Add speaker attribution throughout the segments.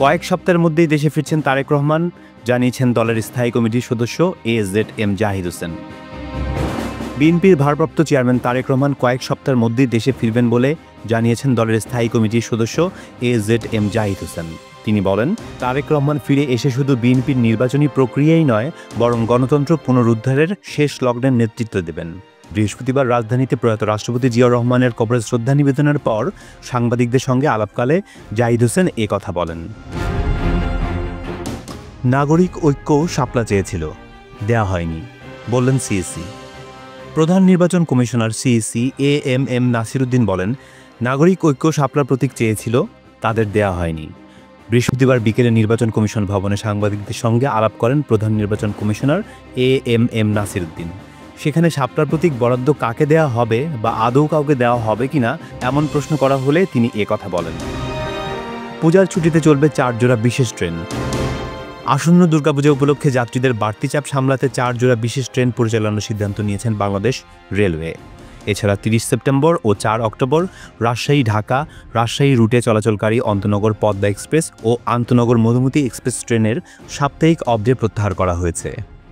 Speaker 1: কয়েক সপ্তাহের মধ্যেই দেশে ফিরছেন তারেক রহমান, জানিয়েছেন দলের স্থায়ী কমিটির সদস্য এজেড-এম জাহিদ হোসেন। বিএনপির ভারপ্রাপ্ত চেয়ারম্যান তারেক রহমান কয়েক সপ্তাহের মধ্যেই দেশে ফিরবেন বলে জানিয়েছেন দলের স্থায়ী কমিটির সদস্য এজেড-এম জাহিদ হোসেন। তিনি বলেন, তারেক রহমান ফিরে এসে শুধু বিএনপির নির্বাচনী প্রক্রিয়াই নয়, বরং গণতন্ত্র পুনরুদ্ধারের শেষ লগ্নের নেতৃত্ব দেবেন। বৃহস্পতিবার রাজধানীতে প্রয়াত রাষ্ট্রপতি জিয়াউর রহমানের কবরে শ্রদ্ধা নিবেদনের পর সাংবাদিকদের সঙ্গে আলাপকালে জাহিদ হোসেন এ কথা বলেন। নাগরিক ঐক্য শাপলা চেয়েছিল, দেয়া হয়নি, বললেন সিইসি। প্রধান নির্বাচন কমিশনার সিইসি এএমএম নাসিরউদ্দিন বলেন, নাগরিক ঐক্য শাপলা প্রতীক চেয়েছিল, তাদের দেয়া হয়নি। বৃহস্পতিবার বিকেলে নির্বাচন কমিশন ভবনে সাংবাদিকদের সঙ্গে আলাপ করেন প্রধান নির্বাচন কমিশনার এএমএম নাসিরউদ্দিন। সেখানে শাপলার প্রতীক বরাদ্দ কাকে দেওয়া হবে বা আদৌ কাউকে দেওয়া হবে কিনা এমন প্রশ্ন করা হলে তিনি এ কথা বলেন। পূজার ছুটিতে চলবে 4 জোড়া বিশেষ ট্রেন। আসন্ন দুর্গাপূজা উপলক্ষে যাত্রীদের বাড়তি চাপ সামলাতে 4 জোড়া বিশেষ ট্রেন পরিচালনার সিদ্ধান্ত নিয়েছেন বাংলাদেশ রেলওয়ে। এছাড়া 30 সেপ্টেম্বর ও 4 অক্টোবর রাজশাহী ঢাকা রাজশাহী রুটে চলাচলকারী অন্তনগর পদ্মা এক্সপ্রেস ও আন্তনগর মধুমতি এক্সপ্রেস ট্রেনের সাপ্তাহিক অবধি প্রত্যাহার করা হয়েছে।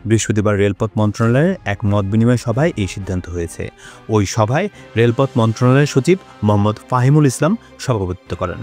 Speaker 1: বৃহস্পতিবার রেলপথ মন্ত্রণালয়ের এক মত বিনিময় সভায় এই সিদ্ধান্ত হয়েছে। ওই সভায় রেলপথ মন্ত্রণালয়ের সচিব মোহাম্মদ ফাহিমুল ইসলাম সভাপতিত্ব করেন।